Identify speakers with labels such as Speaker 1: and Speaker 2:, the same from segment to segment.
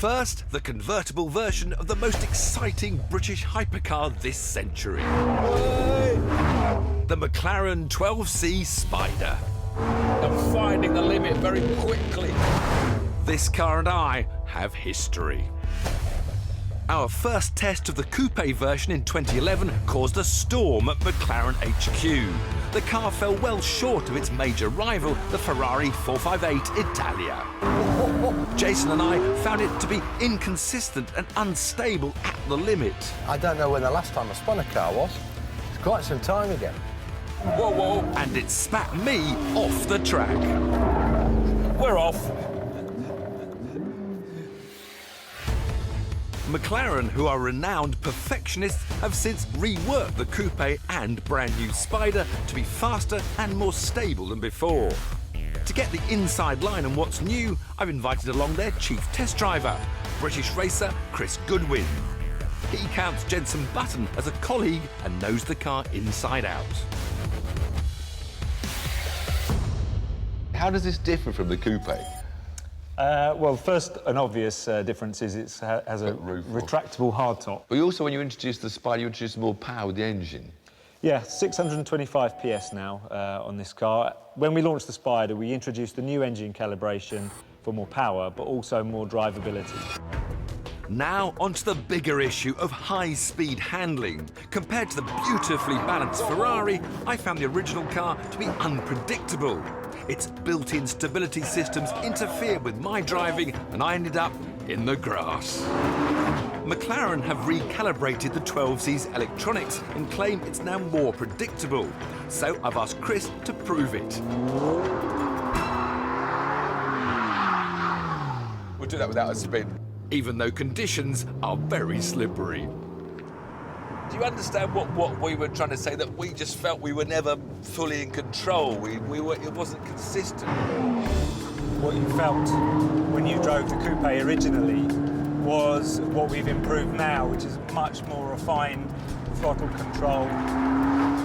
Speaker 1: First, the convertible version of the most exciting British hypercar this century. The McLaren 12C Spider.
Speaker 2: I'm finding the limit very quickly.
Speaker 1: This car and I have history. Our first test of the coupe version in 2011 caused a storm at McLaren HQ. The car fell well short of its major rival, the Ferrari 458 Italia. Jason and I found it to be inconsistent and unstable at the limit.
Speaker 3: I don't know when the last time I spun a car was. It's quite some time ago.
Speaker 2: Whoa, whoa.
Speaker 1: And it spat me off the track.
Speaker 2: We're off.
Speaker 1: McLaren, who are renowned perfectionists, have since reworked the coupe and brand new Spider to be faster and more stable than before. To get the inside line on what's new, I've invited along their chief test driver, British racer Chris Goodwin. He counts Jenson Button as a colleague and knows the car inside out.
Speaker 4: How does this differ from the coupe?
Speaker 5: Well, first, an obvious difference is it has a retractable hardtop.
Speaker 4: But also, when you introduced the Spider, you introduced more power with the engine.
Speaker 5: Yeah, 625 PS now on this car. When we launched the Spider, we introduced the new engine calibration for more power, but also more drivability.
Speaker 1: Now onto the bigger issue of high-speed handling. Compared to the beautifully balanced Ferrari, I found the original car to be unpredictable. Its built-in stability systems interfered with my driving, and I ended up in the grass. McLaren have recalibrated the 12C's electronics and claim it's now more predictable. So I've asked Chris to prove it.
Speaker 4: We'll do that without a spin.
Speaker 1: Even though conditions are very slippery.
Speaker 2: Do you understand what we were trying to say? That we just felt we were never fully in control. It wasn't consistent.
Speaker 5: What you felt when you drove the coupe originally was what we've improved now, which is much more refined throttle control.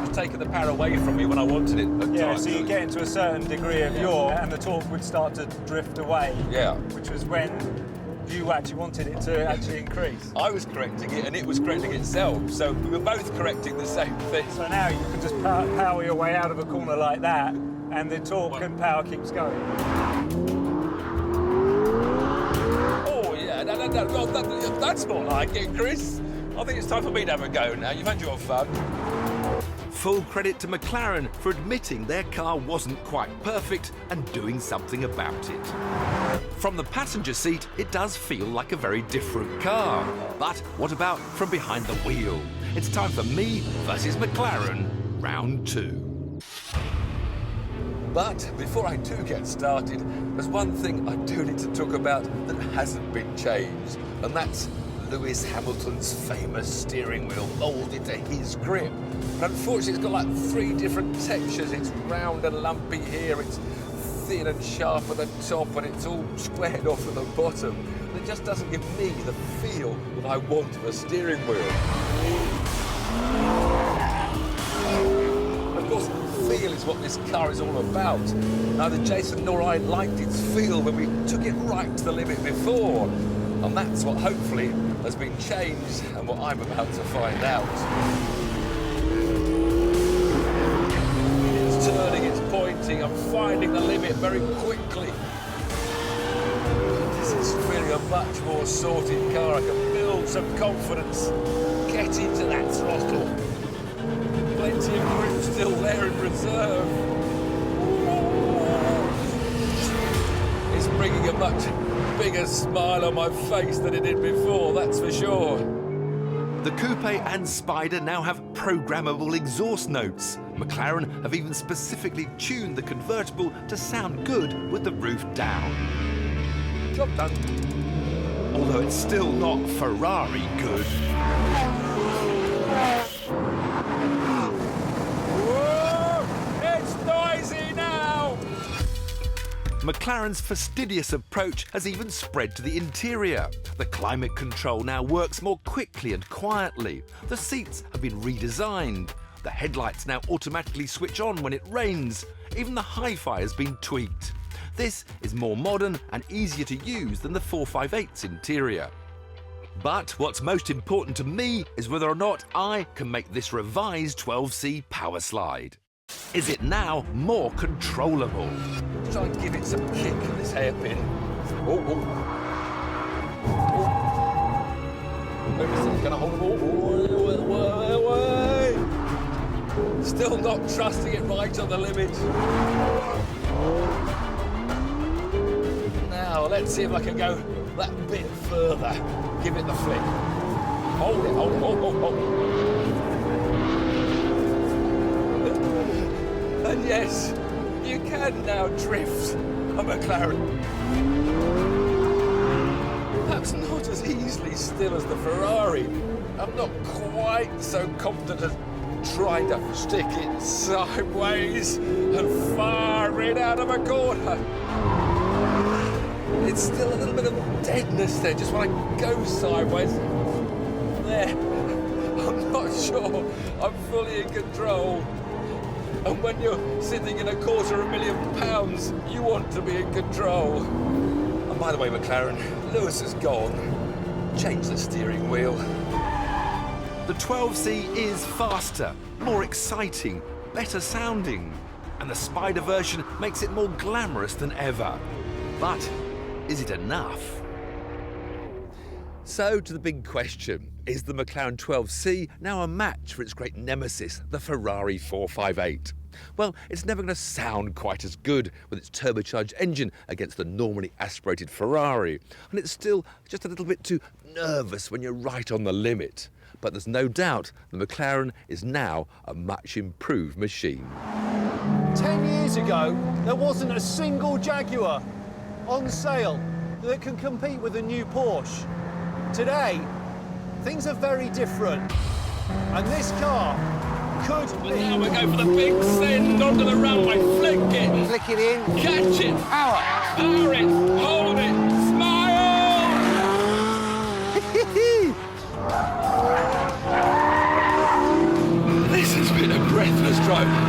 Speaker 2: You've taken the power away from me when I wanted it at
Speaker 5: Yeah,
Speaker 2: times.
Speaker 5: so you get into a certain degree of yaw and the torque would start to drift away.
Speaker 2: Yeah.
Speaker 5: Which was when you actually wanted it to actually increase.
Speaker 2: I was correcting it and it was correcting itself, so we were both correcting the same thing.
Speaker 5: So now you can just power your way out of a corner like that and the torque and power keeps going.
Speaker 2: Oh yeah, no, that's more like it, Chris. I think it's time for me to have a go now. You've had your fun.
Speaker 1: Full credit to McLaren for admitting their car wasn't quite perfect and doing something about it. From the passenger seat, it does feel like a very different car. But what about from behind the wheel? It's time for me versus McLaren, round 2.
Speaker 2: But before I do get started, there's one thing I do need to talk about that hasn't been changed, and that's Lewis Hamilton's famous steering wheel molded to his grip. But unfortunately, it's got like 3 different textures. It's round and lumpy here, it's thin and sharp at the top, and it's all squared off at the bottom. And it just doesn't give me the feel that I want of a steering wheel. Of course, feel is what this car is all about. Neither Jason nor I liked its feel when we took it right to the limit before. And that's what hopefully has been changed and what I'm about to find out. It's turning, it's pointing, I'm finding the limit very quickly. This is really a much more sorted car. I can build some confidence, get into that throttle. Plenty of grip still there in reserve. It's bringing a much bigger smile on my face than it did before, that's for sure.
Speaker 1: The coupe and Spider now have programmable exhaust notes. McLaren have even specifically tuned the convertible to sound good with the roof down. Job done. Although it's still not Ferrari good.
Speaker 2: Whoa! It's noisy now!
Speaker 1: McLaren's fastidious approach has even spread to the interior. The climate control now works more quickly and quietly. The seats have been redesigned. The headlights now automatically switch on when it rains. Even the hi-fi has been tweaked. This is more modern and easier to use than the 458's interior. But what's most important to me is whether or not I can make this revised 12C power slide. Is it now more controllable?
Speaker 2: Try and give it some kick in this hairpin. Oh, oh. Wait a second, can I hold the ball? Way. Still not trusting it right on the limit. Now, let's see if I can go that bit further. Give it the flick. Hold it, hold it, hold, hold, hold. And yes, you can now drift a McLaren. Perhaps not as easily still as the Ferrari. I'm not quite so confident as trying to stick it sideways and fire it out of a corner. It's still a little bit of deadness there, just when I go sideways. There. I'm not sure I'm fully in control. And when you're sitting in £250,000, you want to be in control. And by the way, McLaren, Lewis is gone. Change the steering wheel.
Speaker 1: The 12C is faster, more exciting, better sounding, and the Spider version makes it more glamorous than ever. But is it enough? So to the big question, is the McLaren 12C now a match for its great nemesis, the Ferrari 458? Well, it's never going to sound quite as good with its turbocharged engine against the normally aspirated Ferrari, and it's still just a little bit too nervous when you're right on the limit. But there's no doubt the McLaren is now a much improved machine.
Speaker 6: 10 years ago, there wasn't a single Jaguar on sale that can compete with a new Porsche. Today, things are very different, and this car could be...
Speaker 2: Now we go for the big send onto the runway. Flick it.
Speaker 6: Flick it in.
Speaker 2: Catch it.
Speaker 6: Power.
Speaker 2: Power it. Hold it.